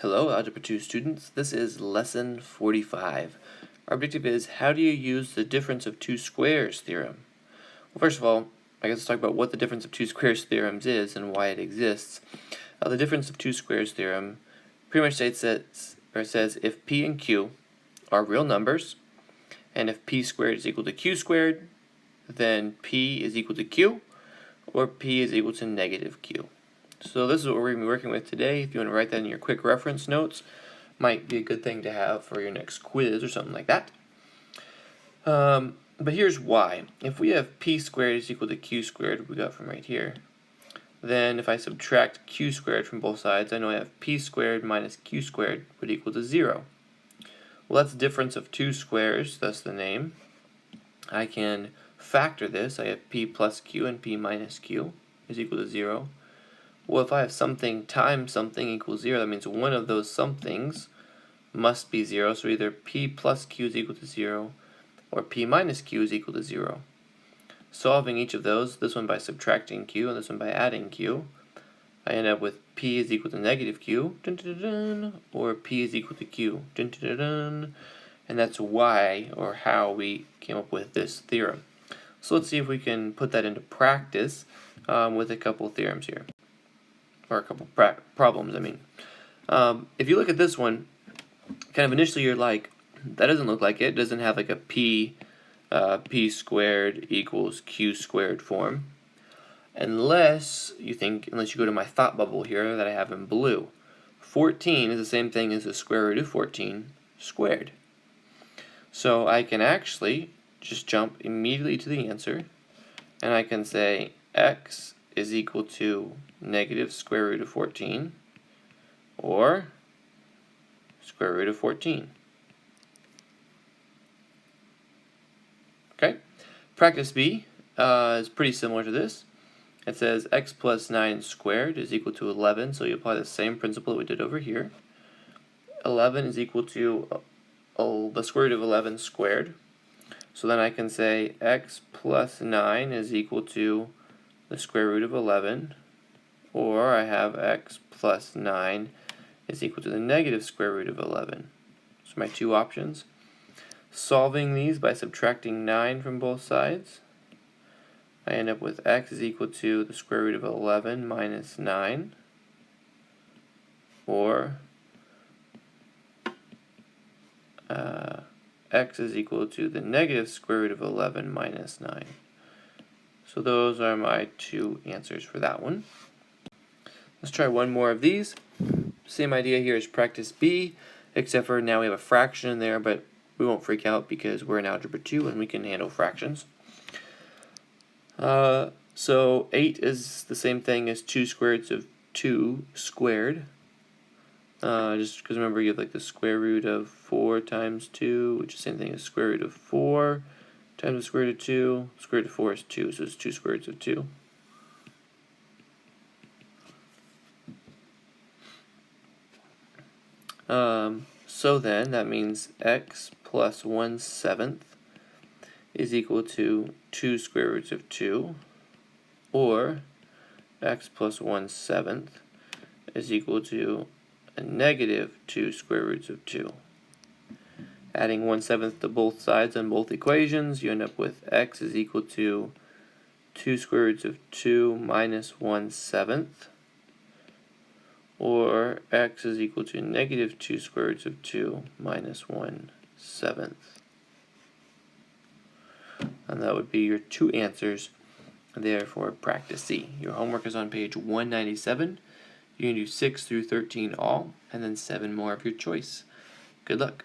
Hello, Algebra 2 students. This is Lesson 45. Our objective is, how do you use the difference of two squares theorem? Well, first of all, I guess let's talk about what the difference of two squares theorems is and why it exists. The difference of two squares theorem pretty much states that, says if p and q are real numbers, and if p squared is equal to q squared, then p is equal to q, or p is equal to negative q. So this is what we're going to be working with today. If you want to write that in your quick reference notes, might be a good thing to have for your next quiz or something like that. But here's why. If we have p squared is equal to q squared, we got from right here, then if I subtract q squared from both sides, I know I have p squared minus q squared would equal to 0. Well, that's the difference of two squares, thus the name. I can factor this. I have p plus q and p minus q is equal to 0. Well, if I have something times something equals 0, that means one of those somethings must be 0. So either p plus q is equal to 0 or p minus q is equal to 0. Solving each of those, this one by subtracting q and this one by adding q, I end up with p is equal to negative q, dun, dun, dun, dun, or p is equal to q, dun, dun, dun, dun, and that's why or how we came up with this theorem. So let's see if we can put that into practice with a couple theorems here. Or a couple problems, I mean. If you look at this one, kind of initially you're like, that doesn't look like it. It doesn't have like a p squared equals q squared form. Unless you go to my thought bubble here that I have in blue. 14 is the same thing as the square root of 14 squared. So I can actually just jump immediately to the answer, and I can say x is equal to negative square root of 14 or square root of 14. Okay, practice B is pretty similar to this. It says x plus 9 squared is equal to 11, so you apply the same principle that we did over here. 11 is equal to the square root of 11 squared. So then I can say x plus 9 is equal to the square root of 11, or I have x plus 9 is equal to the negative square root of 11. So my two options. Solving these by subtracting 9 from both sides, I end up with x is equal to the square root of 11 minus 9, or x is equal to the negative square root of 11 minus 9. So those are my two answers for that one. Let's try one more of these. Same idea here as practice B, except for now we have a fraction in there, but we won't freak out because we're in Algebra 2 and we can handle fractions. So 8 is the same thing as 2 square roots of 2 squared. Just because remember you have like the square root of 4 times 2, which is the same thing as square root of 4 times the square root of 2. Square root of 4 is 2, so it's 2 square roots of 2. So then that means x plus 1/7 is equal to 2 square roots of 2, or x plus 1/7 is equal to a negative 2 square roots of 2. Adding 1/7 to both sides on both equations, you end up with x is equal to 2 square roots of 2 minus 1/7, or x is equal to negative 2 square roots of 2 minus 1/7. And that would be your two answers there for practice C. Your homework is on page 197. You can do 6 through 13 all, and then 7 more of your choice. Good luck.